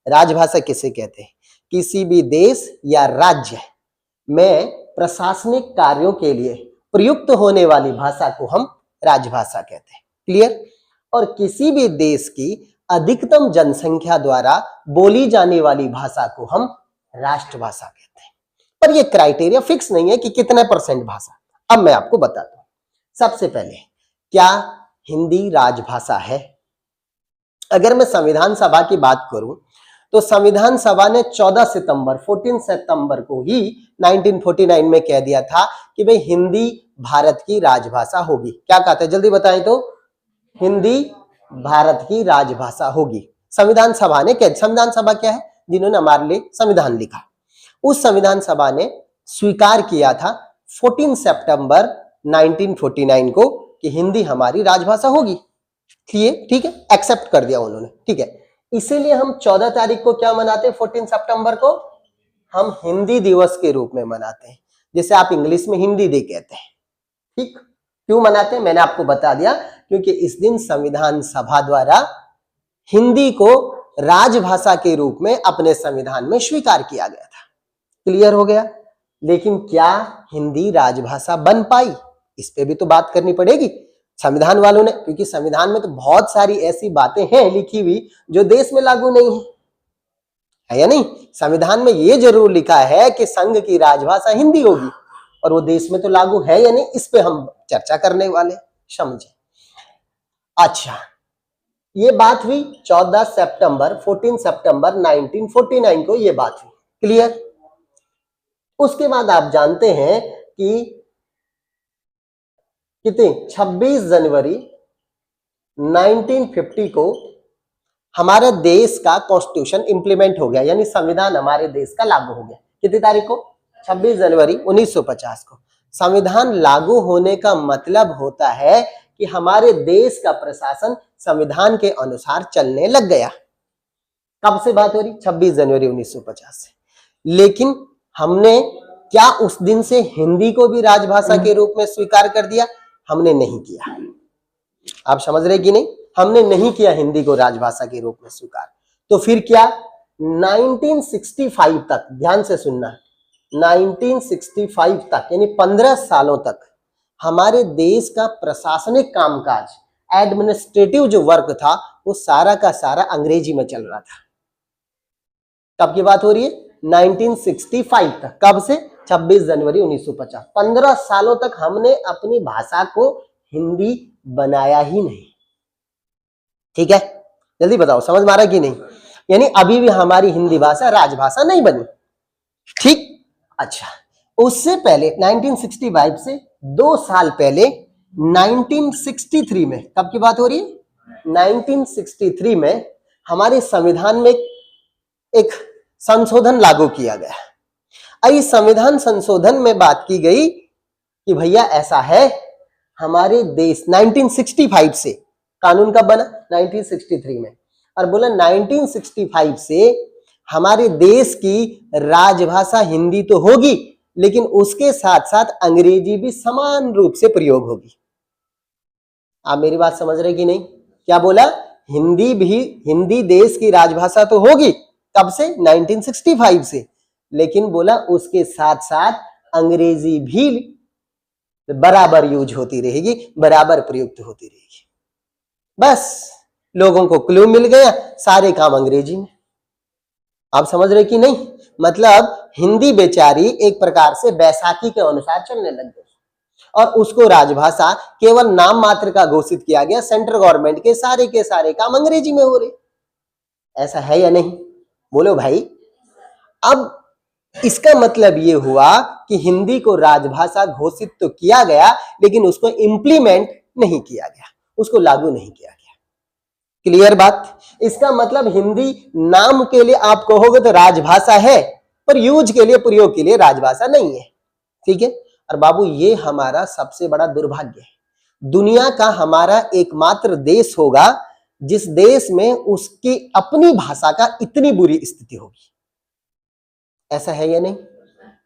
राजभाषा किसे कहते हैं? किसी भी देश या राज्य में प्रशासनिक कार्यों के लिए प्रयुक्त होने वाली भाषा को हम राजभाषा कहते हैं। क्लियर? और किसी भी देश की अधिकतम जनसंख्या द्वारा बोली जाने वाली भाषा को हम राष्ट्रभाषा कहते हैं। पर ये क्राइटेरिया फिक्स नहीं है कि कितने % भाषा। अब मैं आपको बताता हूं। सबसे पहले, क्या हिंदी राजभाषा है? अगर मैं संविधान सभा की बात करूं तो संविधान सभा ने 14 सितंबर को ही 1949 में कह दिया था कि भाई हिंदी भारत की राजभाषा होगी। क्या कहते हैं, जल्दी बताएं तो? हिंदी भारत की राजभाषा होगी। संविधान सभा ने कह, संविधान सभा क्या है? जिन्होंने हमारे लिए संविधान लिखा। उस संविधान सभा ने स्वीकार किया था 14 सितंबर 1949 को कि हिंदी हमारी राजभाषा होगी। ठीक है, एक्सेप्ट कर दिया उन्होंने। ठीक है, इसीलिए हम 14 तारीख को क्या मनाते हैं? 14 सितंबर को हम हिंदी दिवस के रूप में मनाते हैं, जैसे आप इंग्लिश में हिंदी डे कहते हैं। ठीक, क्यों मनाते हैं मैंने आपको बता दिया, क्योंकि इस दिन संविधान सभा द्वारा हिंदी को राजभाषा के रूप में अपने संविधान में स्वीकार किया गया था। क्लियर हो गया? लेकिन क्या हिंदी राजभाषा बन पाई? इस पे भी तो बात करनी पड़ेगी संविधान वालों ने, क्योंकि संविधान में तो बहुत सारी ऐसी बातें हैं लिखी हुई जो देश में लागू नहीं है या नहीं? संविधान में ये जरूर लिखा है कि संघ की राजभाषा हिंदी होगी, और वो देश में तो लागू है या नहीं, इस पे हम चर्चा करने वाले, समझे? अच्छा, ये बात हुई 14 सितंबर 1949 को ये बात हुई। क्लियर? उसके बाद आप जानते हैं कि कितने 26 जनवरी 1950 को हमारे देश का कॉन्स्टिट्यूशन इंप्लीमेंट हो गया, यानी संविधान हमारे देश का लागू हो गया। कितनी तारीख को? 26 जनवरी 1950 को। संविधान लागू होने का मतलब होता है कि हमारे देश का प्रशासन संविधान के अनुसार चलने लग गया। कब से बात हो रही? 26 जनवरी 1950 से। लेकिन हमने क्या उस दिन से हिंदी को भी राजभाषा के रूप में स्वीकार कर दिया? हमने नहीं किया। आप समझ रहे कि नहीं? हमने नहीं किया हिंदी को राजभाषा के रूप में स्वीकार। तो फिर क्या? 1965 तक, ध्यान से सुनना, 1965 तक यानी 15 सालों तक हमारे देश का प्रशासनिक कामकाज, एडमिनिस्ट्रेटिव जो वर्क था, वो सारा का सारा अंग्रेजी में चल रहा था। कब की बात हो रही है? 1965 तक। कब से? 26 जनवरी 1950। 15 सालों तक हमने अपनी भाषा को हिंदी बनाया ही नहीं। ठीक है, जल्दी बताओ, समझ में आ रहा कि नहीं? यानी अभी भी हमारी हिंदी भाषा राजभाषा नहीं बनी। ठीक, अच्छा, उससे पहले 1965 से 2 साल पहले 1963 में, कब की बात हो रही है? 1963 में हमारे संविधान में एक संशोधन लागू किया गया। इस संविधान संशोधन में बात की गई कि भैया ऐसा है, हमारे देश 1965 से कानून कब बना? 1963 में। और बोला 1965 से हमारे देश की राजभाषा हिंदी तो होगी, लेकिन उसके साथ साथ अंग्रेजी भी समान रूप से प्रयोग होगी। आप मेरी बात समझ रहे कि नहीं? क्या बोला? हिंदी देश की राजभाषा तो होगी। कब से? 1965 से। लेकिन बोला उसके साथ साथ अंग्रेजी भी बराबर यूज होती रहेगी, बराबर प्रयुक्त होती रहेगी। बस लोगों को क्लू मिल गया, सारे काम अंग्रेजी में। आप समझ रहे कि नहीं? मतलब हिंदी बेचारी एक प्रकार से बैसाखी के अनुसार चलने लग गई, और उसको राजभाषा केवल नाम मात्र का घोषित किया गया। सेंट्रल गवर्नमेंट के सारे काम अंग्रेजी में हो रहे। ऐसा है या नहीं? बोलो भाई। अब इसका मतलब ये हुआ कि हिंदी को राजभाषा घोषित तो किया गया, लेकिन उसको इंप्लीमेंट नहीं किया गया, उसको लागू नहीं किया गया। क्लियर बात? इसका मतलब हिंदी नाम के लिए आप कहोगे तो राजभाषा है, पर यूज के लिए, प्रयोग के लिए राजभाषा नहीं है। ठीक है? और बाबू, ये हमारा सबसे बड़ा दुर्भाग्य है। दुनिया का हमारा एकमात्र देश होगा जिस देश में उसकी अपनी भाषा का इतनी बुरी स्थिति होगी। ऐसा है या नहीं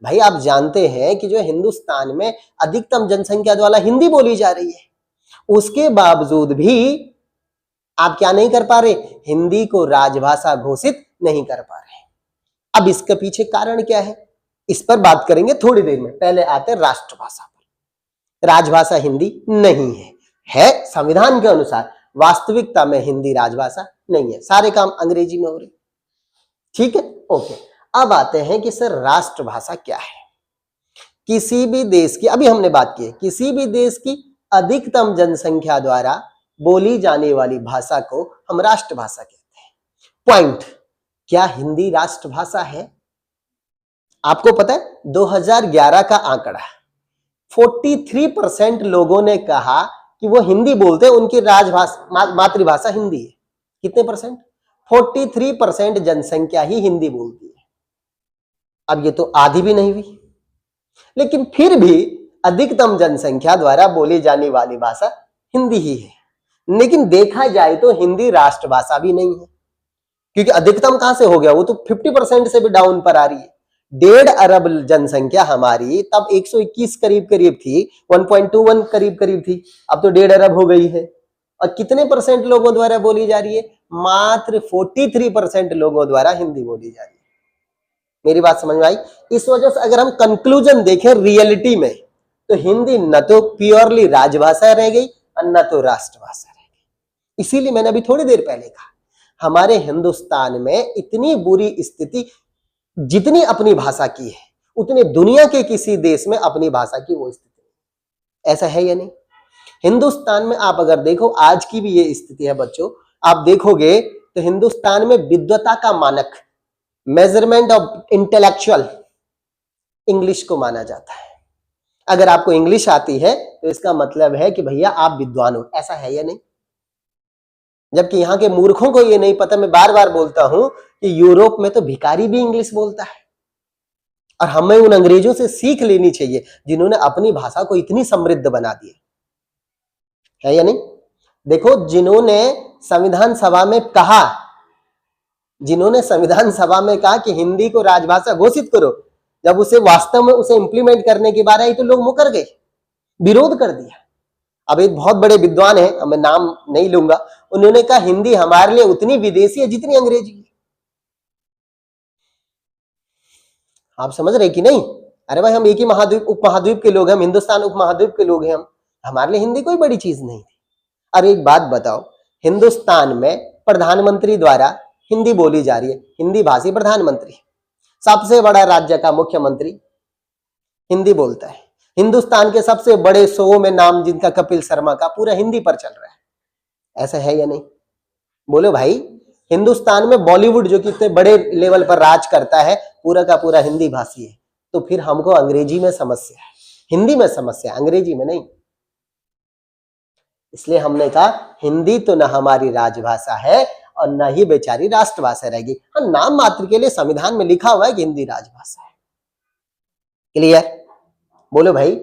भाई? आप जानते हैं कि जो हिंदुस्तान में अधिकतम जनसंख्या द्वारा हिंदी बोली जा रही है, उसके बावजूद भी आप क्या नहीं कर पा रहे? हिंदी को राजभाषा घोषित नहीं कर पा रहे। अब इसके पीछे कारण क्या है, इस पर बात करेंगे थोड़ी देर में। पहले आते हैं राष्ट्रभाषा पर। राजभाषा हिंदी नहीं है संविधान के अनुसार, वास्तविकता में हिंदी राजभाषा नहीं है, सारे काम अंग्रेजी में हो रहे। ठीक है, ओके। अब आते हैं कि सर राष्ट्रभाषा क्या है। किसी भी देश की, अभी हमने बात की है, किसी भी देश की अधिकतम जनसंख्या द्वारा बोली जाने वाली भाषा को हम राष्ट्रभाषा कहते हैं। पॉइंट, क्या हिंदी राष्ट्रभाषा है? आपको पता है 2011 का आंकड़ा 43% लोगों ने कहा कि वो हिंदी बोलते हैं, उनकी राजभाषा मातृभाषा हिंदी है। कितने परसेंट? 43% जनसंख्या ही हिंदी बोलती है। अब ये तो आधी भी नहीं हुई, लेकिन फिर भी अधिकतम जनसंख्या द्वारा बोली जाने वाली भाषा हिंदी ही है। लेकिन देखा जाए तो हिंदी राष्ट्रभाषा भी नहीं है, क्योंकि अधिकतम कहां से हो गया, वो तो 50% से भी डाउन पर आ रही है। 1.5 अरब जनसंख्या हमारी तब 121 करीब करीब थी, 1.21 करीब करीब थी, अब तो 1.5 अरब हो गई है। और कितने परसेंट लोगों द्वारा बोली जा रही है? मात्र 43% लोगों द्वारा हिंदी बोली जा रही है। मेरी बात समझ में आई? इस वजह से अगर हम कंक्लूजन देखें रियलिटी में, तो हिंदी न तो प्योरली राजभाषा रह गई और न तो राष्ट्रभाषा रह गई। इसीलिए मैंने अभी थोड़ी देर पहले कहा, हमारे हिंदुस्तान में इतनी बुरी स्थिति जितनी अपनी भाषा की है, उतनी दुनिया के किसी देश में अपनी भाषा की वो स्थिति। ऐसा है या नहीं? हिंदुस्तान में आप अगर देखो, आज की भी ये स्थिति है बच्चों। आप देखोगे तो हिंदुस्तान में विद्वता का मानक, मेजरमेंट ऑफ इंटेलेक्चुअल, इंग्लिश को माना जाता है। अगर आपको इंग्लिश आती है तो इसका मतलब है कि भैया आप विद्वान हो। ऐसा है या नहीं? जबकि यहाँ के मूर्खों को ये नहीं पता। मैं बार बार बोलता हूं कि यूरोप में तो भिखारी भी इंग्लिश बोलता है, और हमें उन अंग्रेजों से सीख लेनी चाहिए जिन्होंने अपनी भाषा को इतनी समृद्ध बना दी है या नहीं? देखो, जिन्होंने संविधान सभा में कहा कि हिंदी को राजभाषा घोषित करो, जब उसे वास्तव में उसे इंप्लीमेंट करने की बात आई तो लोग मुकर गए, विरोध कर दिया। अब एक बहुत बड़े विद्वान है, मैं नाम नहीं लूंगा, उन्होंने कहा हिंदी हमारे लिए उतनी विदेशी है जितनी अंग्रेजी है। आप समझ रहे कि नहीं? अरे भाई, हम एक ही उपमहाद्वीप के लोग हैं, हिंदुस्तान उपमहाद्वीप के लोग हैं, हमारे लिए हिंदी कोई बड़ी चीज नहीं थी। अब एक बात बताओ, हिंदुस्तान में प्रधानमंत्री द्वारा हिंदी बोली जा रही है, हिंदी भाषी प्रधानमंत्री, सबसे बड़ा राज्य का मुख्यमंत्री हिंदी बोलता है, हिंदुस्तान के सबसे बड़े शो में नाम जिनका कपिल शर्मा का, पूरा हिंदी पर चल रहा है। ऐसा है या नहीं? बोलो भाई, हिंदुस्तान में बॉलीवुड जो कितने बड़े लेवल पर राज करता है, पूरा का पूरा हिंदी भाषी है। तो फिर हमको अंग्रेजी में समस्या है, हिंदी में समस्या, अंग्रेजी में नहीं। इसलिए हमने कहा हिंदी तो न हमारी राजभाषा है और न ही बेचारी राष्ट्रभाषा रहेगी। हाँ, नाम मात्र के लिए संविधान में लिखा हुआ है कि हिंदी राजभाषा है। क्लियर? बोलो भाई,